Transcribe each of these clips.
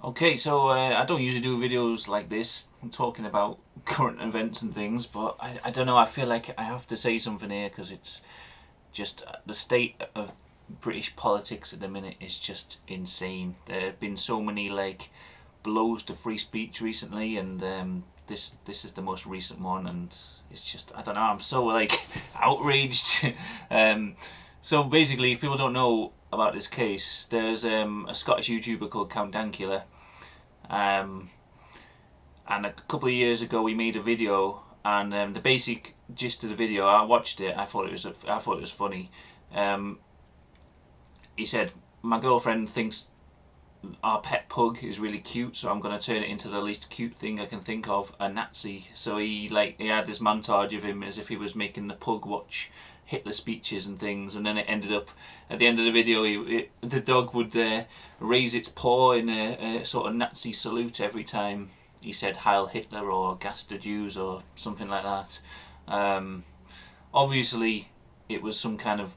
Okay, so I don't usually do videos like this, talking about current events and things, but I don't know, I feel like I have to say something here because it's just the state of British politics at the minute is just insane. There have been so many blows to free speech recently, and this is the most recent one, and it's just, I don't know, I'm so outraged. um, so basically, if people don't know about this case, there's a Scottish YouTuber called Camden Kela. Um, and a couple of years ago, we made a video, and the basic gist of the video, I watched it. I thought it was funny. Um, he said, "My girlfriend thinks our pet pug is really cute, so I'm going to turn it into the least cute thing I can think of, a Nazi." So he had this montage of him as if he was making the pug watch Hitler speeches and things, and then it ended up at the end of the video, the dog would raise its paw in a sort of Nazi salute every time he said Heil Hitler or Gas the Jews or something like that. Um, Obviously, it was some kind of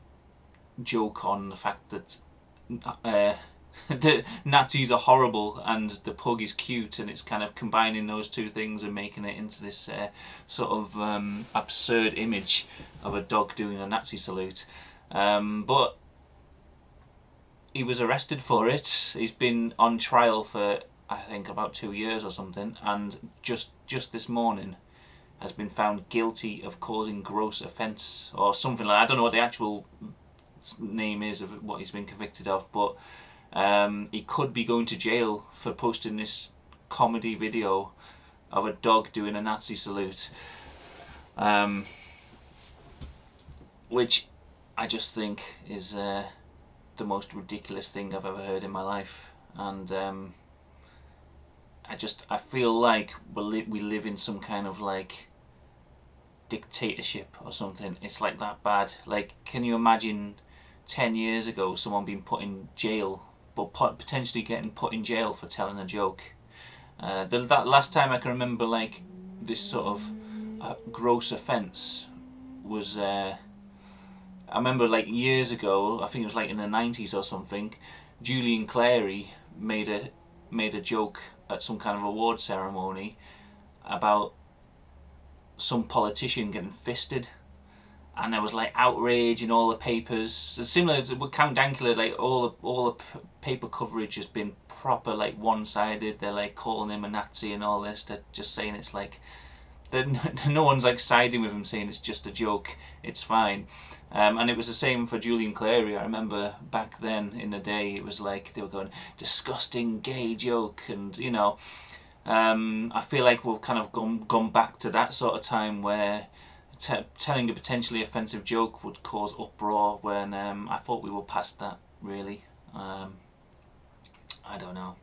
joke on the fact that uh, the Nazis are horrible and the pug is cute, and it's kind of combining those two things and making it into this sort of absurd image of a dog doing a Nazi salute. But he was arrested for it. He's been on trial for, I think, about 2 years or something, and just this morning has been found guilty of causing gross offence or something like that. I don't know what the actual name is of what he's been convicted of, but he could be going to jail for posting this comedy video of a dog doing a Nazi salute, which I just think is the most ridiculous thing I've ever heard in my life. And I feel like we live in some kind of dictatorship or something. It's like that bad. Like, can you imagine 10 years ago someone being put in jail, but potentially getting put in jail for telling a joke? That last time I can remember this sort of gross offence was I remember years ago, I think it was in the 90s or something, Julian Clary made a joke at some kind of award ceremony about some politician getting fisted, and there was outrage in all the papers. Similar to with Count Dankula, all the paper coverage has been proper one-sided. They're calling him a Nazi and all this. They're just saying it's no one's siding with him, saying it's just a joke, it's fine. And it was the same for Julian Clary. I remember back then in the day, it was they were going, disgusting gay joke, and I feel like we've kind of gone back to that sort of time where telling a potentially offensive joke would cause uproar, when I thought we were past that, really. I don't know.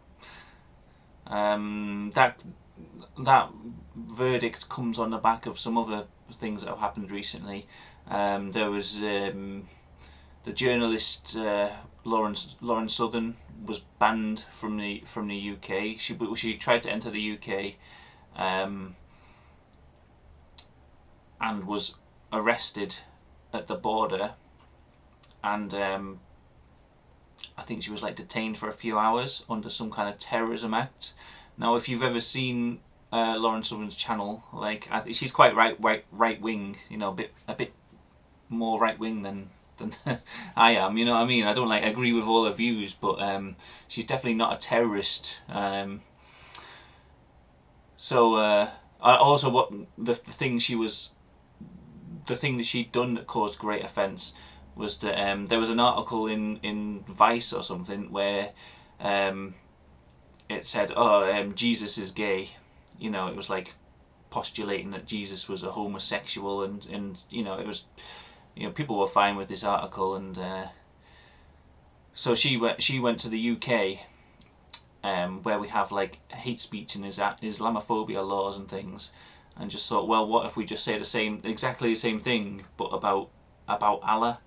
That verdict comes on the back of some other things that have happened recently. There was the journalist Lauren Southern was banned from the UK. She tried to enter the UK, and was arrested at the border, and I think she was detained for a few hours under some kind of terrorism act. Now, if you've ever seen Lauren Southern's channel, she's quite right wing, a bit more right wing than I am. You know what I mean? I don't agree with all her views, but she's definitely not a terrorist. So also, what the thing that she'd done that caused great offence was that there was an article in Vice or something where it said, Jesus is gay. It was postulating that Jesus was a homosexual, and it was, people were fine with this article, and so she went to the UK, where we have hate speech and Islamophobia laws and things, and just thought, well, what if we just say exactly the same thing, but about Allah?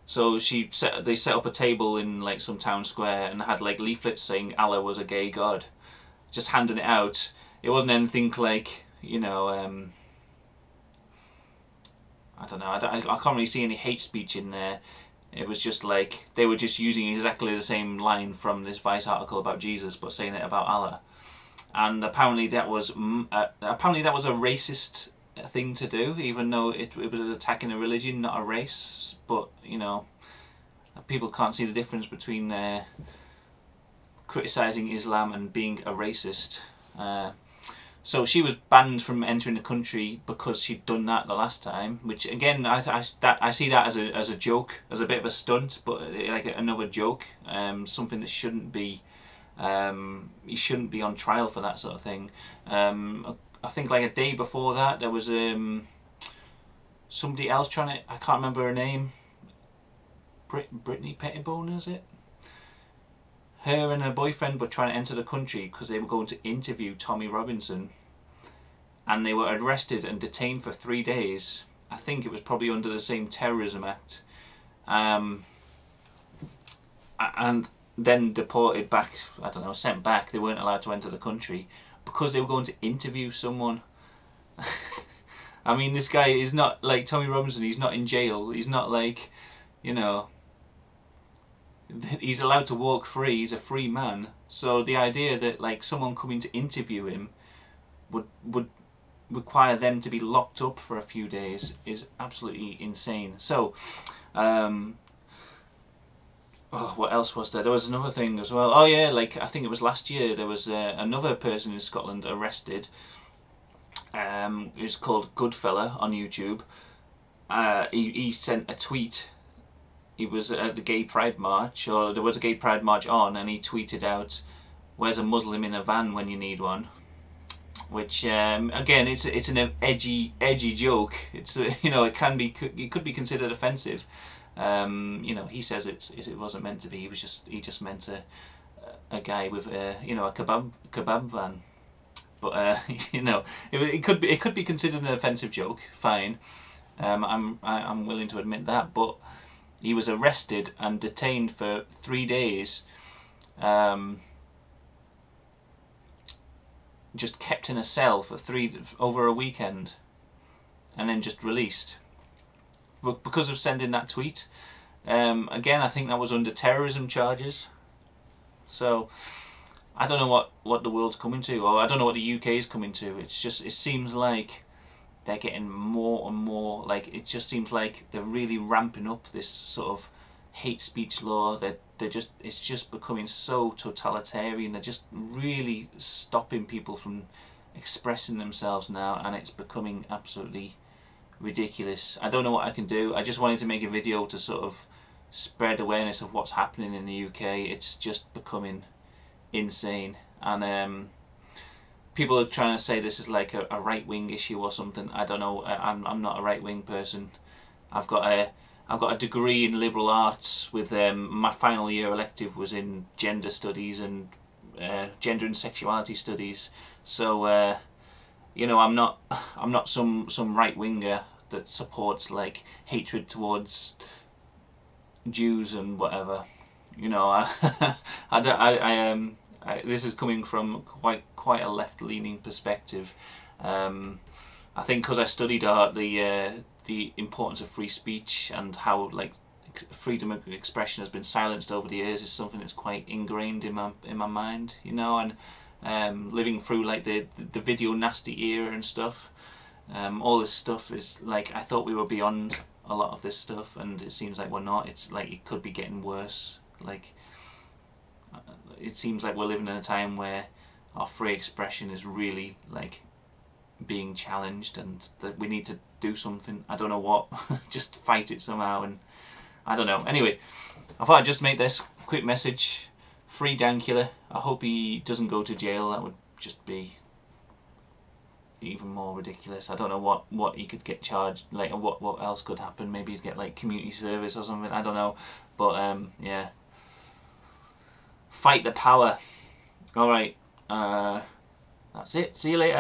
So they set up a table in some town square and had leaflets saying Allah was a gay god, just handing it out. It wasn't anything I don't know. I can't really see any hate speech in there. It was just like they were just using exactly the same line from this Vice article about Jesus, but saying it about Allah. And apparently that was a racist thing to do, even though it was attacking a religion, not a race. But you know, people can't see the difference between criticising Islam and being a racist. So she was banned from entering the country because she'd done that the last time. Which again, I see that as a joke, as a bit of a stunt, but like another joke, something that shouldn't be. You shouldn't be on trial for that sort of thing. I think like a day before that there was somebody else trying to. I can't remember her name. Brittany Pettibone, is it? Her and her boyfriend were trying to enter the country because they were going to interview Tommy Robinson, and they were arrested and detained for 3 days. I think it was probably under the same terrorism act, and then deported back. I don't know, sent back. They weren't allowed to enter the country because they were going to interview someone. I mean, this guy is not like Tommy Robinson. He's not in jail. He's not like, you know. He's allowed to walk free. He's a free man. So the idea that like someone coming to interview him would require them to be locked up for a few days is absolutely insane. So, what else was there? There was another thing as well. Oh yeah, like I think it was last year. There was another person in Scotland arrested. It's called Goodfella on YouTube. He sent a tweet. He was at the Gay Pride March, or there was a Gay Pride March on, and he tweeted out, "Where's a Muslim in a van when you need one?" Which again, it's an edgy joke. It's you know, it could be considered offensive. You know, he says it wasn't meant to be. He just meant a guy with a kebab van. But you know, it could be considered an offensive joke. Fine, I'm willing to admit that, but. He was arrested and detained for 3 days, just kept in a cell for over a weekend, and then just released because of sending that tweet. Again, I think that was under terrorism charges. So I don't know what the world's coming to, or I don't know what the UK is coming to. It seems like they're getting more and more, like, it just seems like they're really ramping up this sort of hate speech law. It's just becoming so totalitarian. They're just really stopping people from expressing themselves now, and it's becoming absolutely ridiculous. I don't know what I can do. I just wanted to make a video to sort of spread awareness of what's happening in the UK. It's just becoming insane, and people are trying to say this is like a right-wing issue or something. I don't know. I'm not a right-wing person. I've got a degree in liberal arts with my final year elective was in gender studies and gender and sexuality studies. So you know, I'm not some right-winger that supports like hatred towards Jews and whatever. You know, this is coming from quite a left-leaning perspective. I think because I studied art, the importance of free speech and how like freedom of expression has been silenced over the years is something that's quite ingrained in my mind. You know, and living through like the video nasty era and stuff. All this stuff is like, I thought we were beyond a lot of this stuff, and it seems like we're not. It's like it could be getting worse. Like, it seems like we're living in a time where our free expression is really like being challenged, and that we need to do something. I don't know what. Just fight it somehow, and I don't know. Anyway, I thought I'd just make this quick message. Free Dan Kela. I hope he doesn't go to jail. That would just be even more ridiculous. I don't know what he could get charged, like, or what else could happen. Maybe he'd get like community service or something. I don't know. But yeah. Fight the power. Alright, that's it. See you later.